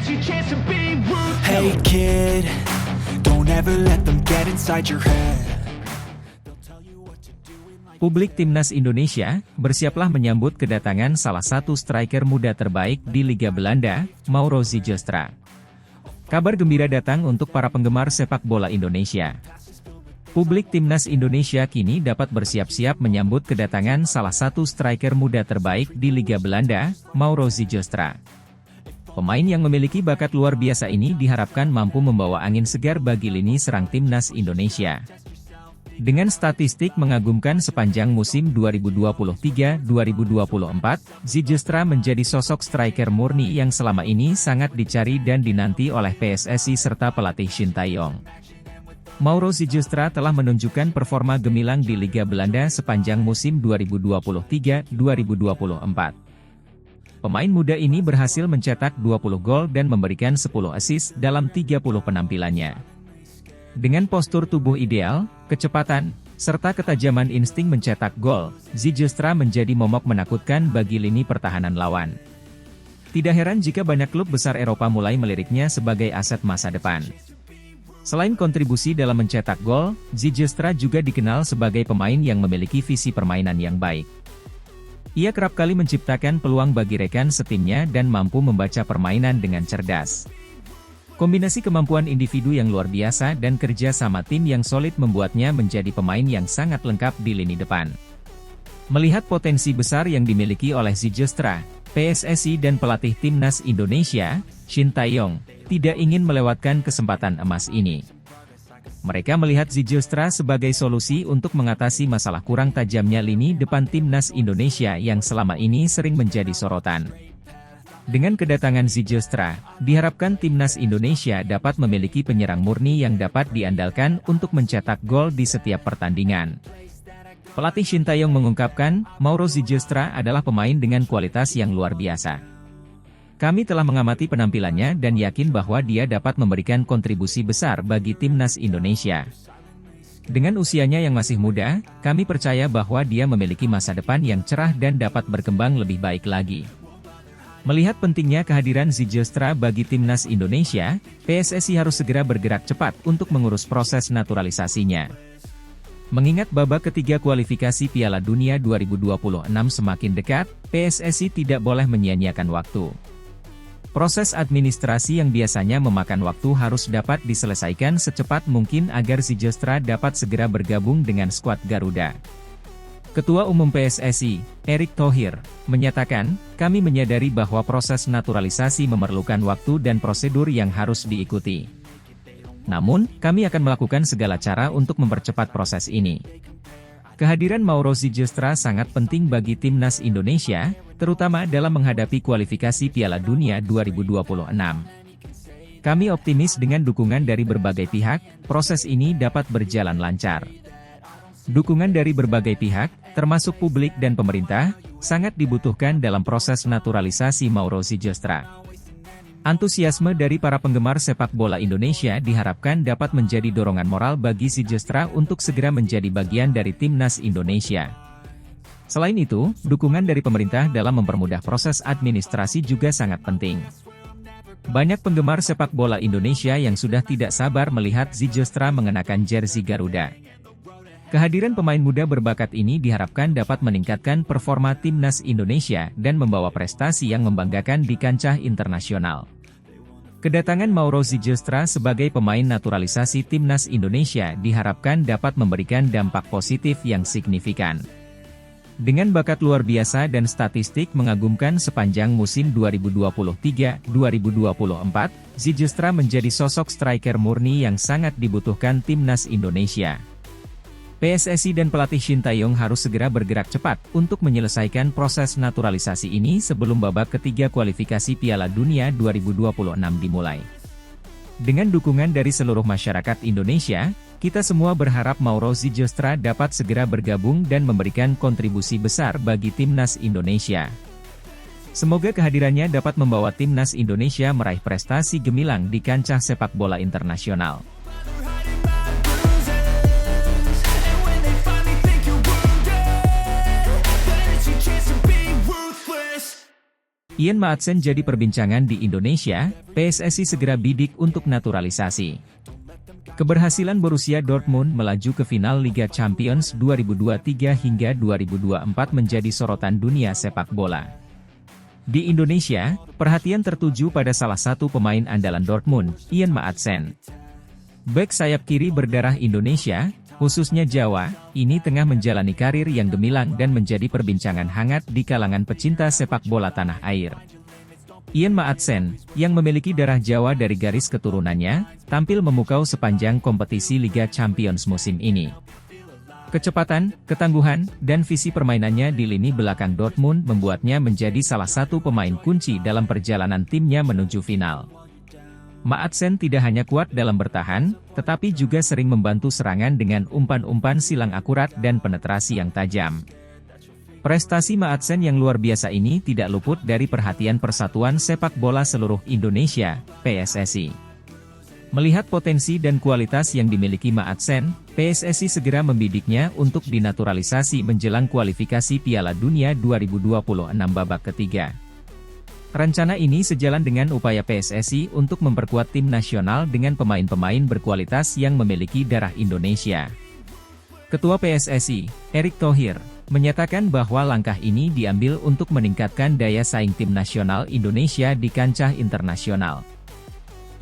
Hey kid, don't ever let them get inside your head. Publik Timnas Indonesia, bersiaplah menyambut kedatangan salah satu striker muda terbaik di Liga Belanda, Mauro Zijlstra. Kabar gembira datang untuk para penggemar sepak bola Indonesia. Publik Timnas Indonesia kini dapat bersiap-siap menyambut kedatangan salah satu striker muda terbaik di Liga Belanda, Mauro Zijlstra. Pemain yang memiliki bakat luar biasa ini diharapkan mampu membawa angin segar bagi lini serang Timnas Indonesia. Dengan statistik mengagumkan sepanjang musim 2023-2024, Zijlstra menjadi sosok striker murni yang selama ini sangat dicari dan dinanti oleh PSSI serta pelatih Shin Tae-yong. Mauro Zijlstra telah menunjukkan performa gemilang di Liga Belanda sepanjang musim 2023-2024. Pemain muda ini berhasil mencetak 20 gol dan memberikan 10 assist dalam 30 penampilannya. Dengan postur tubuh ideal, kecepatan, serta ketajaman insting mencetak gol, Zijlstra menjadi momok menakutkan bagi lini pertahanan lawan. Tidak heran jika banyak klub besar Eropa mulai meliriknya sebagai aset masa depan. Selain kontribusi dalam mencetak gol, Zijlstra juga dikenal sebagai pemain yang memiliki visi permainan yang baik. Ia kerap kali menciptakan peluang bagi rekan setimnya dan mampu membaca permainan dengan cerdas. Kombinasi kemampuan individu yang luar biasa dan kerja sama tim yang solid membuatnya menjadi pemain yang sangat lengkap di lini depan. Melihat potensi besar yang dimiliki oleh Zijlstra, PSSI dan pelatih Timnas Indonesia, Shin Tae-yong, tidak ingin melewatkan kesempatan emas ini. Mereka melihat Zijlstra sebagai solusi untuk mengatasi masalah kurang tajamnya lini depan Timnas Indonesia yang selama ini sering menjadi sorotan. Dengan kedatangan Zijlstra, diharapkan Timnas Indonesia dapat memiliki penyerang murni yang dapat diandalkan untuk mencetak gol di setiap pertandingan. Pelatih Shin Tae-yong mengungkapkan, Mauro Zijlstra adalah pemain dengan kualitas yang luar biasa. Kami telah mengamati penampilannya dan yakin bahwa dia dapat memberikan kontribusi besar bagi Timnas Indonesia. Dengan usianya yang masih muda, kami percaya bahwa dia memiliki masa depan yang cerah dan dapat berkembang lebih baik lagi. Melihat pentingnya kehadiran Zijlstra bagi Timnas Indonesia, PSSI harus segera bergerak cepat untuk mengurus proses naturalisasinya. Mengingat babak ketiga kualifikasi Piala Dunia 2026 semakin dekat, PSSI tidak boleh menyia-nyiakan waktu. Proses administrasi yang biasanya memakan waktu harus dapat diselesaikan secepat mungkin agar Zijlstra dapat segera bergabung dengan skuad Garuda. Ketua Umum PSSI, Erick Thohir, menyatakan, kami menyadari bahwa proses naturalisasi memerlukan waktu dan prosedur yang harus diikuti. Namun, kami akan melakukan segala cara untuk mempercepat proses ini. Kehadiran Mauro Zijlstra sangat penting bagi Timnas Indonesia, terutama dalam menghadapi kualifikasi Piala Dunia 2026. Kami optimis dengan dukungan dari berbagai pihak, proses ini dapat berjalan lancar. Dukungan dari berbagai pihak, termasuk publik dan pemerintah, sangat dibutuhkan dalam proses naturalisasi Mauro Zijlstra. Antusiasme dari para penggemar sepak bola Indonesia diharapkan dapat menjadi dorongan moral bagi Zijlstra untuk segera menjadi bagian dari Timnas Indonesia. Selain itu, dukungan dari pemerintah dalam mempermudah proses administrasi juga sangat penting. Banyak penggemar sepak bola Indonesia yang sudah tidak sabar melihat Zijlstra mengenakan jersey Garuda. Kehadiran pemain muda berbakat ini diharapkan dapat meningkatkan performa Timnas Indonesia dan membawa prestasi yang membanggakan di kancah internasional. Kedatangan Mauro Zijlstra sebagai pemain naturalisasi Timnas Indonesia diharapkan dapat memberikan dampak positif yang signifikan. Dengan bakat luar biasa dan statistik mengagumkan sepanjang musim 2023-2024, Zijlstra menjadi sosok striker murni yang sangat dibutuhkan Timnas Indonesia. PSSI dan pelatih Shin Tae-yong harus segera bergerak cepat untuk menyelesaikan proses naturalisasi ini sebelum babak ketiga kualifikasi Piala Dunia 2026 dimulai. Dengan dukungan dari seluruh masyarakat Indonesia, kita semua berharap Mauro Zijlstra dapat segera bergabung dan memberikan kontribusi besar bagi Timnas Indonesia. Semoga kehadirannya dapat membawa Timnas Indonesia meraih prestasi gemilang di kancah sepak bola internasional. Ian Maatsen jadi perbincangan di Indonesia, PSSI segera bidik untuk naturalisasi. Keberhasilan Borussia Dortmund melaju ke final Liga Champions 2023 hingga 2024 menjadi sorotan dunia sepak bola. Di Indonesia, perhatian tertuju pada salah satu pemain andalan Dortmund, Ian Maatsen. Bek sayap kiri berdarah Indonesia, khususnya Jawa, ini tengah menjalani karir yang gemilang dan menjadi perbincangan hangat di kalangan pecinta sepak bola tanah air. Ian Maatsen, yang memiliki darah Jawa dari garis keturunannya, tampil memukau sepanjang kompetisi Liga Champions musim ini. Kecepatan, ketangguhan, dan visi permainannya di lini belakang Dortmund membuatnya menjadi salah satu pemain kunci dalam perjalanan timnya menuju final. Maatsen tidak hanya kuat dalam bertahan, tetapi juga sering membantu serangan dengan umpan-umpan silang akurat dan penetrasi yang tajam. Prestasi Maatsen yang luar biasa ini tidak luput dari perhatian Persatuan Sepak Bola Seluruh Indonesia, PSSI. Melihat potensi dan kualitas yang dimiliki Maatsen, PSSI segera membidiknya untuk dinaturalisasi menjelang kualifikasi Piala Dunia 2026 babak ketiga. Rencana ini sejalan dengan upaya PSSI untuk memperkuat tim nasional dengan pemain-pemain berkualitas yang memiliki darah Indonesia. Ketua PSSI, Erick Thohir, menyatakan bahwa langkah ini diambil untuk meningkatkan daya saing tim nasional Indonesia di kancah internasional.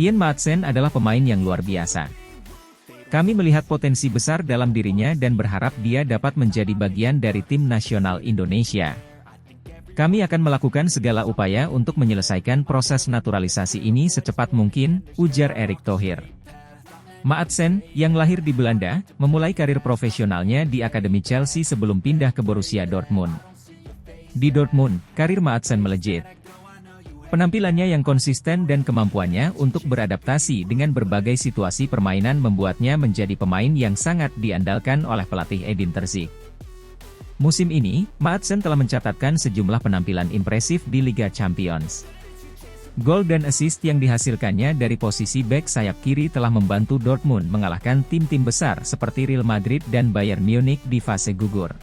Ian Maatsen adalah pemain yang luar biasa. Kami melihat potensi besar dalam dirinya dan berharap dia dapat menjadi bagian dari tim nasional Indonesia. Kami akan melakukan segala upaya untuk menyelesaikan proses naturalisasi ini secepat mungkin, ujar Erick Thohir. Maatsen, yang lahir di Belanda, memulai karir profesionalnya di Akademi Chelsea sebelum pindah ke Borussia Dortmund. Di Dortmund, karir Maatsen melejit. Penampilannya yang konsisten dan kemampuannya untuk beradaptasi dengan berbagai situasi permainan membuatnya menjadi pemain yang sangat diandalkan oleh pelatih Edin Terzic. Musim ini, Maatsen telah mencatatkan sejumlah penampilan impresif di Liga Champions. Gol dan assist yang dihasilkannya dari posisi bek sayap kiri telah membantu Dortmund mengalahkan tim-tim besar seperti Real Madrid dan Bayern Munich di fase gugur.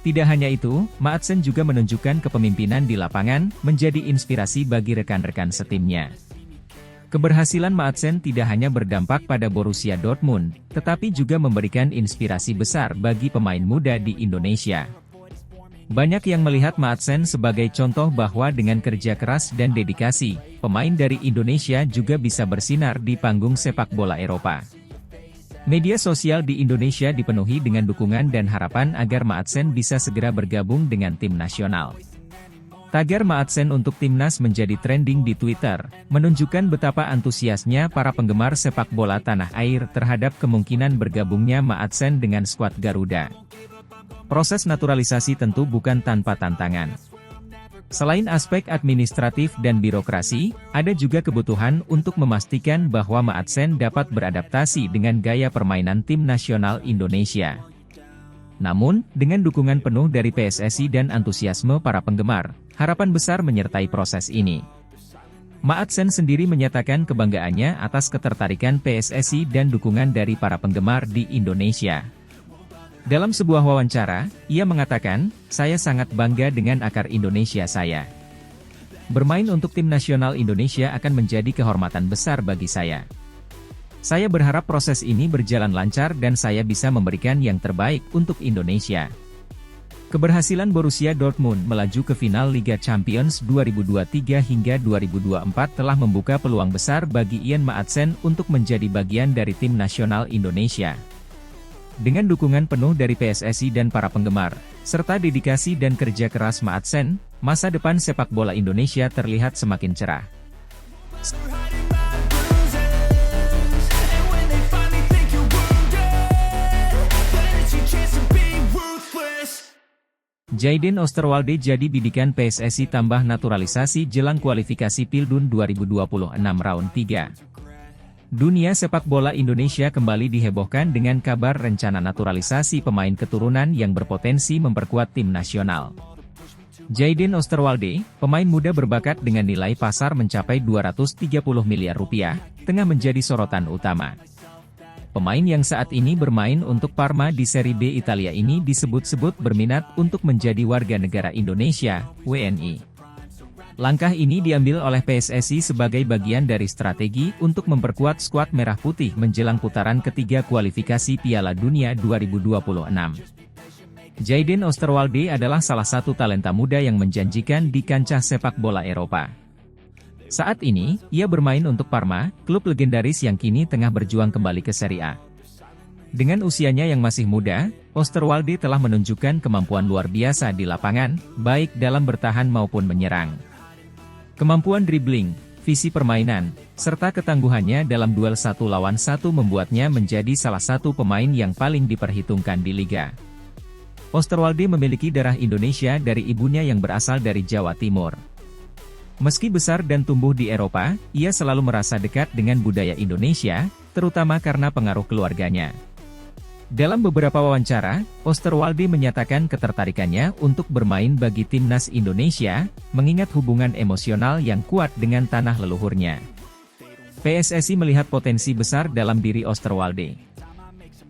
Tidak hanya itu, Maatsen juga menunjukkan kepemimpinan di lapangan, menjadi inspirasi bagi rekan-rekan setimnya. Keberhasilan Maatsen tidak hanya berdampak pada Borussia Dortmund, tetapi juga memberikan inspirasi besar bagi pemain muda di Indonesia. Banyak yang melihat Maatsen sebagai contoh bahwa dengan kerja keras dan dedikasi, pemain dari Indonesia juga bisa bersinar di panggung sepak bola Eropa. Media sosial di Indonesia dipenuhi dengan dukungan dan harapan agar Maatsen bisa segera bergabung dengan tim nasional. Tagar Maatsen untuk timnas menjadi trending di Twitter, menunjukkan betapa antusiasnya para penggemar sepak bola tanah air terhadap kemungkinan bergabungnya Maatsen dengan skuad Garuda. Proses naturalisasi tentu bukan tanpa tantangan. Selain aspek administratif dan birokrasi, ada juga kebutuhan untuk memastikan bahwa Maatsen dapat beradaptasi dengan gaya permainan tim nasional Indonesia. Namun, dengan dukungan penuh dari PSSI dan antusiasme para penggemar, harapan besar menyertai proses ini. Maatsen sendiri menyatakan kebanggaannya atas ketertarikan PSSI dan dukungan dari para penggemar di Indonesia. Dalam sebuah wawancara, ia mengatakan, "Saya sangat bangga dengan akar Indonesia saya. Bermain untuk tim nasional Indonesia akan menjadi kehormatan besar bagi saya. Saya berharap proses ini berjalan lancar dan saya bisa memberikan yang terbaik untuk Indonesia." Keberhasilan Borussia Dortmund melaju ke final Liga Champions 2023 hingga 2024 telah membuka peluang besar bagi Ian Maatsen untuk menjadi bagian dari tim nasional Indonesia. Dengan dukungan penuh dari PSSI dan para penggemar, serta dedikasi dan kerja keras Maatsen, masa depan sepak bola Indonesia terlihat semakin cerah. Jadon Osterwalde jadi bidikan PSSI tambah naturalisasi jelang kualifikasi Pildun 2026 round 3. Dunia sepak bola Indonesia kembali dihebohkan dengan kabar rencana naturalisasi pemain keturunan yang berpotensi memperkuat tim nasional. Jadon Osterwalde, pemain muda berbakat dengan nilai pasar mencapai 230 miliar rupiah, tengah menjadi sorotan utama. Pemain yang saat ini bermain untuk Parma di Serie B Italia ini disebut-sebut berminat untuk menjadi warga negara Indonesia, WNI. Langkah ini diambil oleh PSSI sebagai bagian dari strategi untuk memperkuat skuad Merah Putih menjelang putaran ketiga kualifikasi Piala Dunia 2026. Jayden Oosterwolde adalah salah satu talenta muda yang menjanjikan di kancah sepak bola Eropa. Saat ini, ia bermain untuk Parma, klub legendaris yang kini tengah berjuang kembali ke Serie A. Dengan usianya yang masih muda, Oosterwolde telah menunjukkan kemampuan luar biasa di lapangan, baik dalam bertahan maupun menyerang. Kemampuan dribbling, visi permainan, serta ketangguhannya dalam duel 1 lawan 1 membuatnya menjadi salah satu pemain yang paling diperhitungkan di liga. Oosterwolde memiliki darah Indonesia dari ibunya yang berasal dari Jawa Timur. Meski besar dan tumbuh di Eropa, ia selalu merasa dekat dengan budaya Indonesia, terutama karena pengaruh keluarganya. Dalam beberapa wawancara, Oosterwolde menyatakan ketertarikannya untuk bermain bagi timnas Indonesia, mengingat hubungan emosional yang kuat dengan tanah leluhurnya. PSSI melihat potensi besar dalam diri Oosterwolde.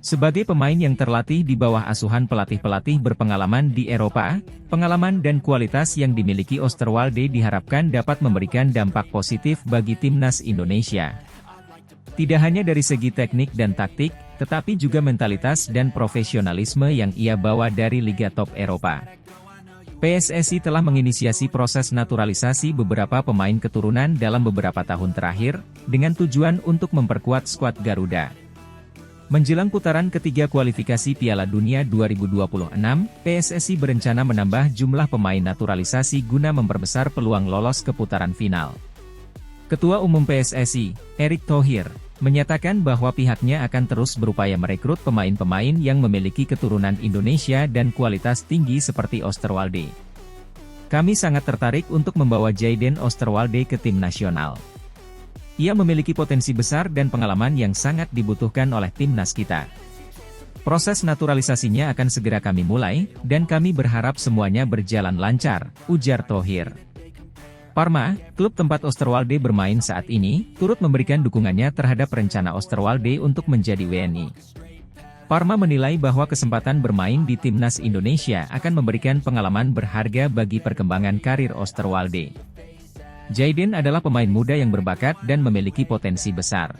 Sebagai pemain yang terlatih di bawah asuhan pelatih-pelatih berpengalaman di Eropa, pengalaman dan kualitas yang dimiliki Oosterwolde diharapkan dapat memberikan dampak positif bagi timnas Indonesia. Tidak hanya dari segi teknik dan taktik, tetapi juga mentalitas dan profesionalisme yang ia bawa dari Liga Top Eropa. PSSI telah menginisiasi proses naturalisasi beberapa pemain keturunan dalam beberapa tahun terakhir, dengan tujuan untuk memperkuat skuad Garuda. Menjelang putaran ketiga kualifikasi Piala Dunia 2026, PSSI berencana menambah jumlah pemain naturalisasi guna memperbesar peluang lolos ke putaran final. Ketua Umum PSSI, Erick Thohir, menyatakan bahwa pihaknya akan terus berupaya merekrut pemain-pemain yang memiliki keturunan Indonesia dan kualitas tinggi seperti Oosterwolde. Kami sangat tertarik untuk membawa Jayden Oosterwolde ke tim nasional. Ia memiliki potensi besar dan pengalaman yang sangat dibutuhkan oleh timnas kita. Proses naturalisasinya akan segera kami mulai, dan kami berharap semuanya berjalan lancar, ujar Thohir. Parma, klub tempat Oosterwolde bermain saat ini, turut memberikan dukungannya terhadap rencana Oosterwolde untuk menjadi WNI. Parma menilai bahwa kesempatan bermain di timnas Indonesia akan memberikan pengalaman berharga bagi perkembangan karir Oosterwolde. Jayden adalah pemain muda yang berbakat dan memiliki potensi besar.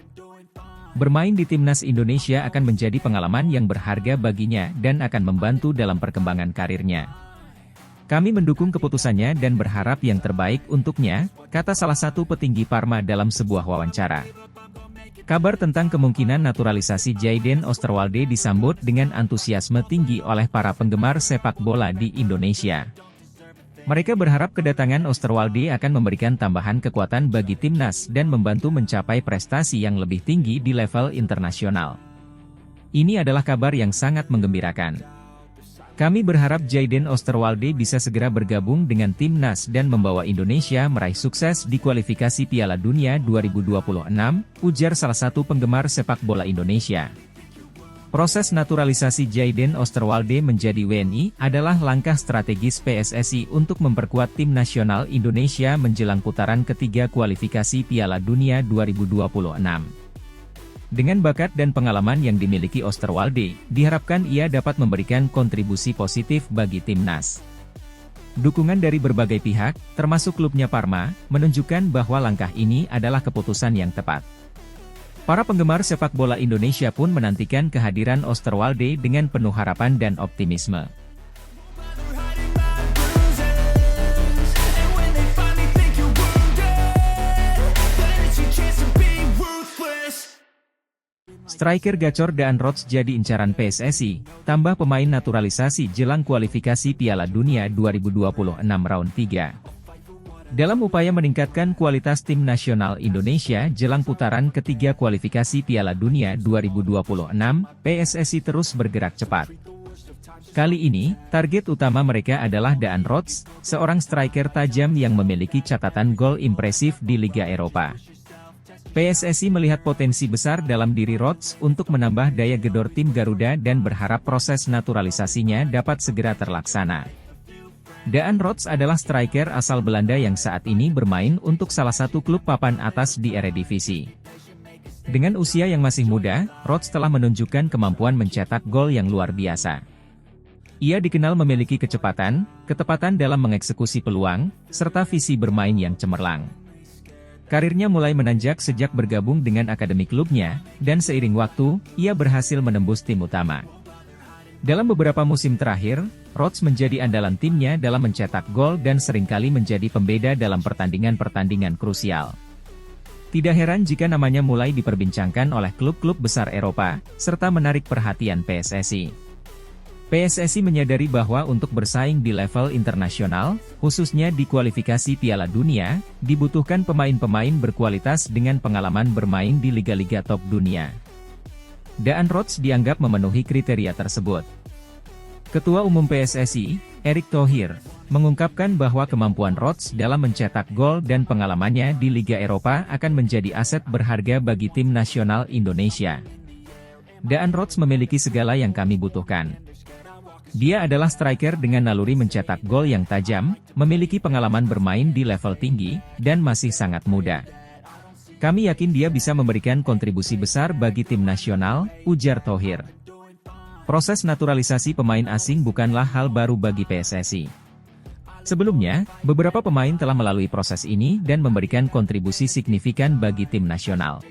Bermain di timnas Indonesia akan menjadi pengalaman yang berharga baginya dan akan membantu dalam perkembangan karirnya. Kami mendukung keputusannya dan berharap yang terbaik untuknya, kata salah satu petinggi Parma dalam sebuah wawancara. Kabar tentang kemungkinan naturalisasi Jayden Oosterwolde disambut dengan antusiasme tinggi oleh para penggemar sepak bola di Indonesia. Mereka berharap kedatangan Oosterwolde akan memberikan tambahan kekuatan bagi timnas dan membantu mencapai prestasi yang lebih tinggi di level internasional. Ini adalah kabar yang sangat menggembirakan. Kami berharap Jayden Oosterwolde bisa segera bergabung dengan timnas dan membawa Indonesia meraih sukses di kualifikasi Piala Dunia 2026, ujar salah satu penggemar sepak bola Indonesia. Proses naturalisasi Jayden Oosterwolde menjadi WNI adalah langkah strategis PSSI untuk memperkuat tim nasional Indonesia menjelang putaran ketiga kualifikasi Piala Dunia 2026. Dengan bakat dan pengalaman yang dimiliki Oosterwolde, diharapkan ia dapat memberikan kontribusi positif bagi timnas. Dukungan dari berbagai pihak, termasuk klubnya Parma, menunjukkan bahwa langkah ini adalah keputusan yang tepat. Para penggemar sepak bola Indonesia pun menantikan kehadiran Oosterwolde dengan penuh harapan dan optimisme. Striker gacor Daan Rots jadi incaran PSSI, tambah pemain naturalisasi jelang kualifikasi Piala Dunia 2026 round 3. Dalam upaya meningkatkan kualitas tim nasional Indonesia jelang putaran ketiga kualifikasi Piala Dunia 2026, PSSI terus bergerak cepat. Kali ini, target utama mereka adalah Daan Rots, seorang striker tajam yang memiliki catatan gol impresif di Liga Eropa. PSSI melihat potensi besar dalam diri Rots untuk menambah daya gedor tim Garuda dan berharap proses naturalisasinya dapat segera terlaksana. Daan Rots adalah striker asal Belanda yang saat ini bermain untuk salah satu klub papan atas di Eredivisie. Dengan usia yang masih muda, Rots telah menunjukkan kemampuan mencetak gol yang luar biasa. Ia dikenal memiliki kecepatan, ketepatan dalam mengeksekusi peluang, serta visi bermain yang cemerlang. Karirnya mulai menanjak sejak bergabung dengan akademi klubnya, dan seiring waktu, ia berhasil menembus tim utama. Dalam beberapa musim terakhir, Rodgers menjadi andalan timnya dalam mencetak gol dan seringkali menjadi pembeda dalam pertandingan-pertandingan krusial. Tidak heran jika namanya mulai diperbincangkan oleh klub-klub besar Eropa, serta menarik perhatian PSSI. PSSI menyadari bahwa untuk bersaing di level internasional, khususnya di kualifikasi Piala Dunia, dibutuhkan pemain-pemain berkualitas dengan pengalaman bermain di liga-liga top dunia. Daan Rodgers dianggap memenuhi kriteria tersebut. Ketua Umum PSSI, Erick Thohir, mengungkapkan bahwa kemampuan Rodgers dalam mencetak gol dan pengalamannya di Liga Eropa akan menjadi aset berharga bagi tim nasional Indonesia. Daan Rodgers memiliki segala yang kami butuhkan. Dia adalah striker dengan naluri mencetak gol yang tajam, memiliki pengalaman bermain di level tinggi, dan masih sangat muda. Kami yakin dia bisa memberikan kontribusi besar bagi tim nasional, ujar Thohir. Proses naturalisasi pemain asing bukanlah hal baru bagi PSSI. Sebelumnya, beberapa pemain telah melalui proses ini dan memberikan kontribusi signifikan bagi tim nasional.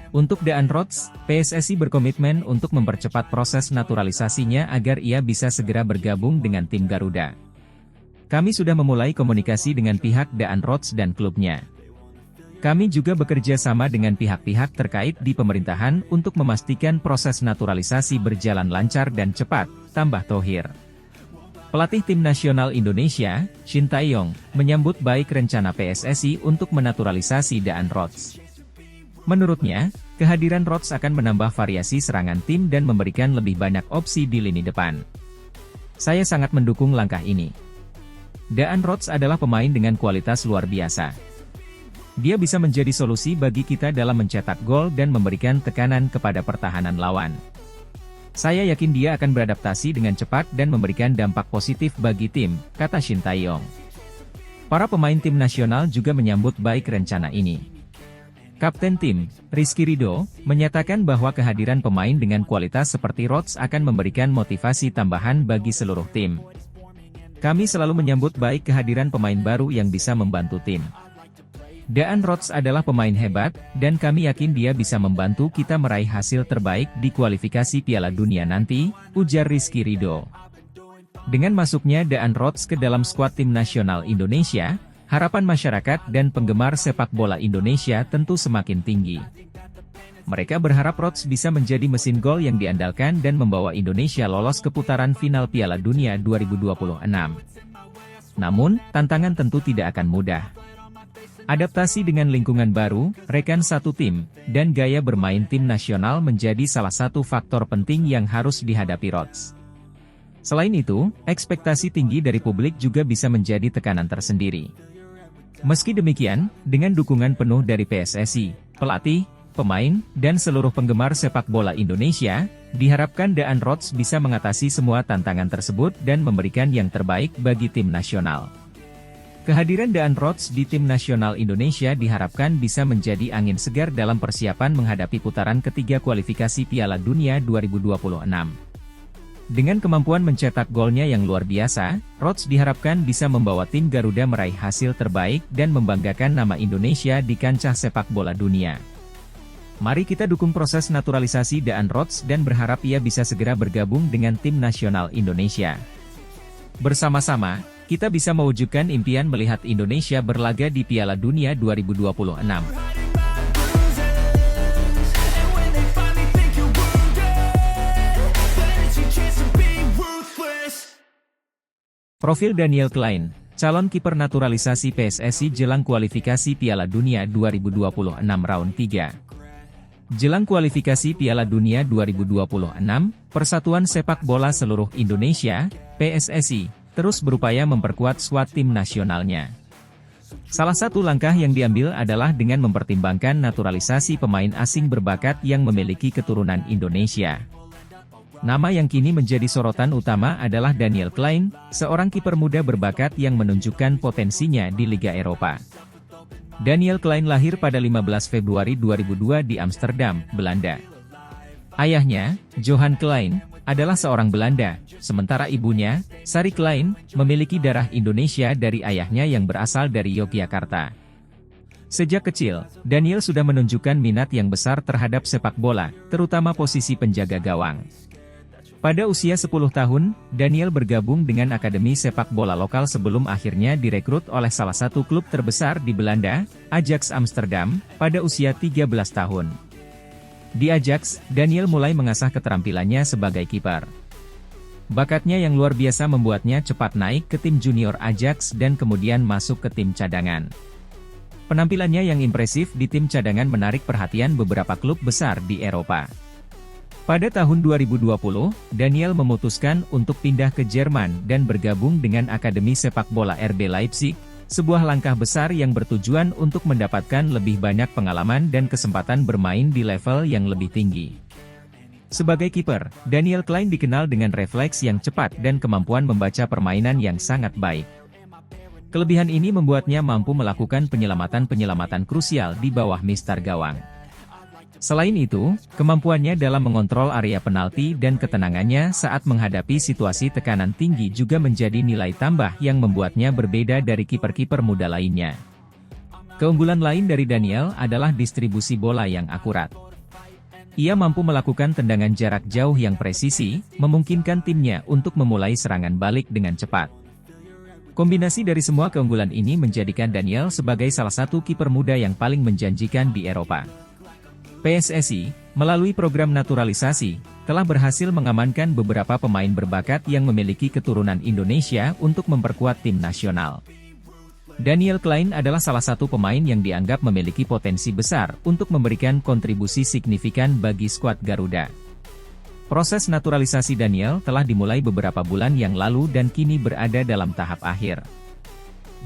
Untuk Daan Rodgers, PSSI berkomitmen untuk mempercepat proses naturalisasinya agar ia bisa segera bergabung dengan tim Garuda. Kami sudah memulai komunikasi dengan pihak Daan Rodgers dan klubnya. Kami juga bekerja sama dengan pihak-pihak terkait di pemerintahan untuk memastikan proses naturalisasi berjalan lancar dan cepat, tambah Thohir. Pelatih tim nasional Indonesia, Shin Tae-yong, menyambut baik rencana PSSI untuk menaturalisasi Daan Rodgers. Menurutnya, kehadiran Rodgers akan menambah variasi serangan tim dan memberikan lebih banyak opsi di lini depan. Saya sangat mendukung langkah ini. Daan Rodgers adalah pemain dengan kualitas luar biasa. Dia bisa menjadi solusi bagi kita dalam mencetak gol dan memberikan tekanan kepada pertahanan lawan. Saya yakin dia akan beradaptasi dengan cepat dan memberikan dampak positif bagi tim, kata Shin Tae-yong. Para pemain tim nasional juga menyambut baik rencana ini. Kapten tim, Rizky Ridho, menyatakan bahwa kehadiran pemain dengan kualitas seperti Rodgers akan memberikan motivasi tambahan bagi seluruh tim. Kami selalu menyambut baik kehadiran pemain baru yang bisa membantu tim. Daan Rodgers adalah pemain hebat, dan kami yakin dia bisa membantu kita meraih hasil terbaik di kualifikasi Piala Dunia nanti, ujar Rizky Ridho. Dengan masuknya Daan Rodgers ke dalam skuad tim nasional Indonesia, harapan masyarakat dan penggemar sepak bola Indonesia tentu semakin tinggi. Mereka berharap Rodgers bisa menjadi mesin gol yang diandalkan dan membawa Indonesia lolos ke putaran final Piala Dunia 2026. Namun, tantangan tentu tidak akan mudah. Adaptasi dengan lingkungan baru, rekan satu tim, dan gaya bermain tim nasional menjadi salah satu faktor penting yang harus dihadapi Rodgers. Selain itu, ekspektasi tinggi dari publik juga bisa menjadi tekanan tersendiri. Meski demikian, dengan dukungan penuh dari PSSI, pelatih, pemain, dan seluruh penggemar sepak bola Indonesia, diharapkan Daan Rodgers bisa mengatasi semua tantangan tersebut dan memberikan yang terbaik bagi tim nasional. Kehadiran Daan Rodgers di tim nasional Indonesia diharapkan bisa menjadi angin segar dalam persiapan menghadapi putaran ketiga kualifikasi Piala Dunia 2026. Dengan kemampuan mencetak golnya yang luar biasa, Rodgers diharapkan bisa membawa tim Garuda meraih hasil terbaik dan membanggakan nama Indonesia di kancah sepak bola dunia. Mari kita dukung proses naturalisasi Daan Rodgers dan berharap ia bisa segera bergabung dengan tim nasional Indonesia. Bersama-sama, kita bisa mewujudkan impian melihat Indonesia berlaga di Piala Dunia 2026. Profil Daniel Klein, calon kiper naturalisasi PSSI jelang kualifikasi Piala Dunia 2026 Round 3. Jelang kualifikasi Piala Dunia 2026, Persatuan Sepak Bola Seluruh Indonesia, PSSI, terus berupaya memperkuat skuad tim nasionalnya. Salah satu langkah yang diambil adalah dengan mempertimbangkan naturalisasi pemain asing berbakat yang memiliki keturunan Indonesia. Nama yang kini menjadi sorotan utama adalah Daniel Klein, seorang kiper muda berbakat yang menunjukkan potensinya di Liga Eropa. Daniel Klein lahir pada 15 Februari 2002 di Amsterdam, Belanda. Ayahnya, Johan Klein, adalah seorang Belanda, sementara ibunya, Sari Klein, memiliki darah Indonesia dari ayahnya yang berasal dari Yogyakarta. Sejak kecil, Daniel sudah menunjukkan minat yang besar terhadap sepak bola, terutama posisi penjaga gawang. Pada usia 10 tahun, Daniel bergabung dengan akademi sepak bola lokal sebelum akhirnya direkrut oleh salah satu klub terbesar di Belanda, Ajax Amsterdam, pada usia 13 tahun. Di Ajax, Daniel mulai mengasah keterampilannya sebagai kiper. Bakatnya yang luar biasa membuatnya cepat naik ke tim junior Ajax dan kemudian masuk ke tim cadangan. Penampilannya yang impresif di tim cadangan menarik perhatian beberapa klub besar di Eropa. Pada tahun 2020, Daniel memutuskan untuk pindah ke Jerman dan bergabung dengan Akademi Sepak Bola RB Leipzig, sebuah langkah besar yang bertujuan untuk mendapatkan lebih banyak pengalaman dan kesempatan bermain di level yang lebih tinggi. Sebagai kiper, Daniel Klein dikenal dengan refleks yang cepat dan kemampuan membaca permainan yang sangat baik. Kelebihan ini membuatnya mampu melakukan penyelamatan-penyelamatan krusial di bawah mistar gawang. Selain itu, kemampuannya dalam mengontrol area penalti dan ketenangannya saat menghadapi situasi tekanan tinggi juga menjadi nilai tambah yang membuatnya berbeda dari kiper-kiper muda lainnya. Keunggulan lain dari Daniel adalah distribusi bola yang akurat. Ia mampu melakukan tendangan jarak jauh yang presisi, memungkinkan timnya untuk memulai serangan balik dengan cepat. Kombinasi dari semua keunggulan ini menjadikan Daniel sebagai salah satu kiper muda yang paling menjanjikan di Eropa. PSSI, melalui program naturalisasi, telah berhasil mengamankan beberapa pemain berbakat yang memiliki keturunan Indonesia untuk memperkuat tim nasional. Daniel Klein adalah salah satu pemain yang dianggap memiliki potensi besar untuk memberikan kontribusi signifikan bagi skuad Garuda. Proses naturalisasi Daniel telah dimulai beberapa bulan yang lalu dan kini berada dalam tahap akhir.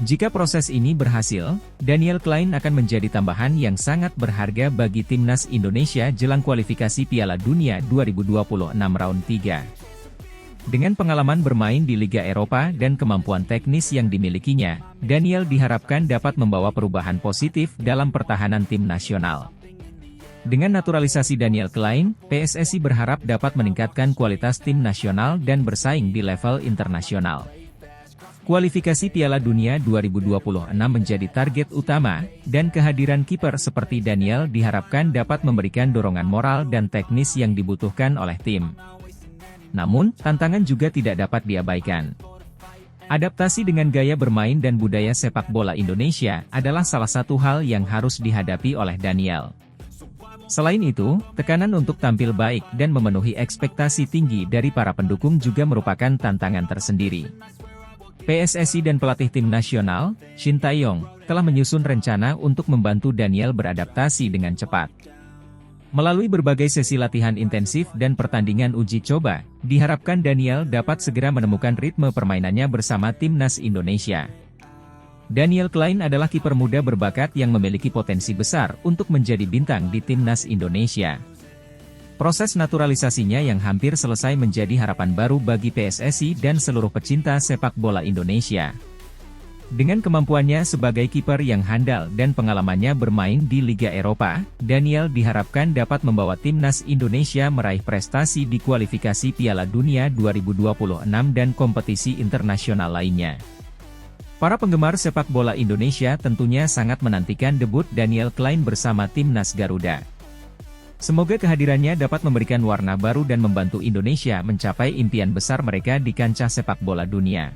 Jika proses ini berhasil, Daniel Klein akan menjadi tambahan yang sangat berharga bagi timnas Indonesia jelang kualifikasi Piala Dunia 2026 Round 3. Dengan pengalaman bermain di Liga Eropa dan kemampuan teknis yang dimilikinya, Daniel diharapkan dapat membawa perubahan positif dalam pertahanan tim nasional. Dengan naturalisasi Daniel Klein, PSSI berharap dapat meningkatkan kualitas tim nasional dan bersaing di level internasional. Kualifikasi Piala Dunia 2026 menjadi target utama, dan kehadiran kiper seperti Daniel diharapkan dapat memberikan dorongan moral dan teknis yang dibutuhkan oleh tim. Namun, tantangan juga tidak dapat diabaikan. Adaptasi dengan gaya bermain dan budaya sepak bola Indonesia adalah salah satu hal yang harus dihadapi oleh Daniel. Selain itu, tekanan untuk tampil baik dan memenuhi ekspektasi tinggi dari para pendukung juga merupakan tantangan tersendiri. PSSI dan pelatih tim nasional, Shin Tae-yong, telah menyusun rencana untuk membantu Daniel beradaptasi dengan cepat. Melalui berbagai sesi latihan intensif dan pertandingan uji coba, diharapkan Daniel dapat segera menemukan ritme permainannya bersama timnas Indonesia. Daniel Klein adalah kiper muda berbakat yang memiliki potensi besar untuk menjadi bintang di timnas Indonesia. Proses naturalisasinya yang hampir selesai menjadi harapan baru bagi PSSI dan seluruh pecinta sepak bola Indonesia. Dengan kemampuannya sebagai kiper yang handal dan pengalamannya bermain di Liga Eropa, Daniel diharapkan dapat membawa timnas Indonesia meraih prestasi di kualifikasi Piala Dunia 2026 dan kompetisi internasional lainnya. Para penggemar sepak bola Indonesia tentunya sangat menantikan debut Daniel Klein bersama timnas Garuda. Semoga kehadirannya dapat memberikan warna baru dan membantu Indonesia mencapai impian besar mereka di kancah sepak bola dunia.